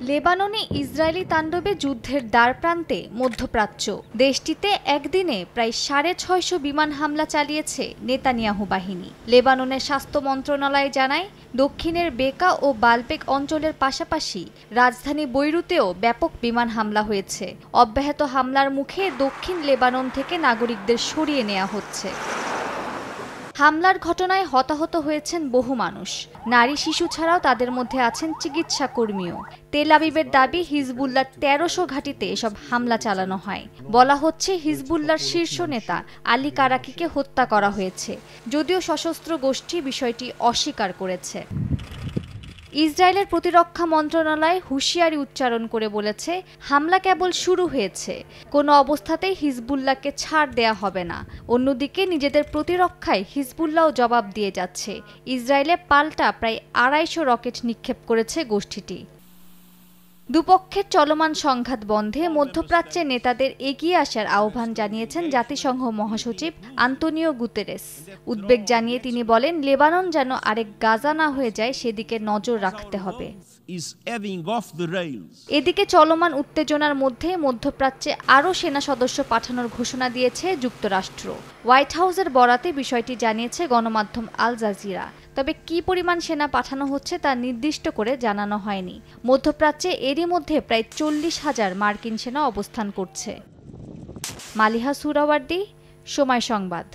লেবাননে ইসরায়েলি তাণ্ডবে যুদ্ধের দ্বারপ্রান্তে মধ্যপ্রাচ্য। দেশটিতে একদিনে প্রায় 650 বিমান হামলা চালিয়েছে নেতানিয়াহু বাহিনী। লেবাননের স্বাস্থ্য মন্ত্রণালয় জানায়, দক্ষিণের বেকা ও বালপেক অঞ্চলের পাশাপাশি রাজধানী বৈরুতেও ব্যাপক বিমান হামলা হয়েছে। অব্যাহত হামলার মুখে দক্ষিণ লেবানন থেকে নাগরিকদের সরিয়ে নেওয়া হচ্ছে। হামলার ঘটনায় হতাহত হয়েছেন বহু মানুষ। নারী, শিশু ছাড়াও তাদের মধ্যে আছেন চিকিৎসা কর্মীও। তেল আবিবের দাবি, হিজবুল্লাহর 1300 ঘাঁটিতে এসব হামলা চালানো হয়। বলা হচ্ছে, হিজবুল্লাহর শীর্ষ নেতা আলী কারাকিকে হত্যা করা হয়েছে, যদিও সশস্ত্র গোষ্ঠী বিষয়টি অস্বীকার করেছে। ইসরায়েলের প্রতিরক্ষা মন্ত্রণালয় হুঁশিয়ারি উচ্চারণ করে বলেছে, হামলা কেবল শুরু হয়েছে, কোনো অবস্থাতেই হিজবুল্লাহকে ছাড় দেয়া হবে না। অন্যদিকে নিজেদের প্রতিরক্ষায় হিজবুল্লাহও জবাব দিয়ে যাচ্ছে। ইসরায়েলে পাল্টা প্রায় 250 রকেট নিক্ষেপ করেছে গোষ্ঠীটি। দুপক্ষের চলমান সংঘাত বন্ধে মধ্যপ্রাচ্যের নেতাদের এগিয়ে আসার আহ্বান জানিয়েছেন জাতিসংঘ মহাসচিব আন্তোনিও গুতেরেস। উদ্বেগ জানিয়ে তিনি বলেন, লেবানন যেন আরেক গাজা না হয়ে যায় সেদিকে নজর রাখতে হবে। এদিকে চলমান উত্তেজনার মধ্যে মধ্যপ্রাচ্যে আরও সেনা সদস্য পাঠানোর ঘোষণা দিয়েছে যুক্তরাষ্ট্র। হোয়াইট হাউসের বরাতে বিষয়টি জানিয়েছে গণমাধ্যম আল জাজিরা। তবে কী পরিমাণ সেনা পাঠানো হচ্ছে তা নির্দিষ্ট করে জানানো হয়নি। মধ্যপ্রাচ্যে এরই মধ্যে প্রায় 40,000 মার্কিন সেনা অবস্থান করছে। মালিহা সুরাওয়ার্দী, সময় সংবাদ।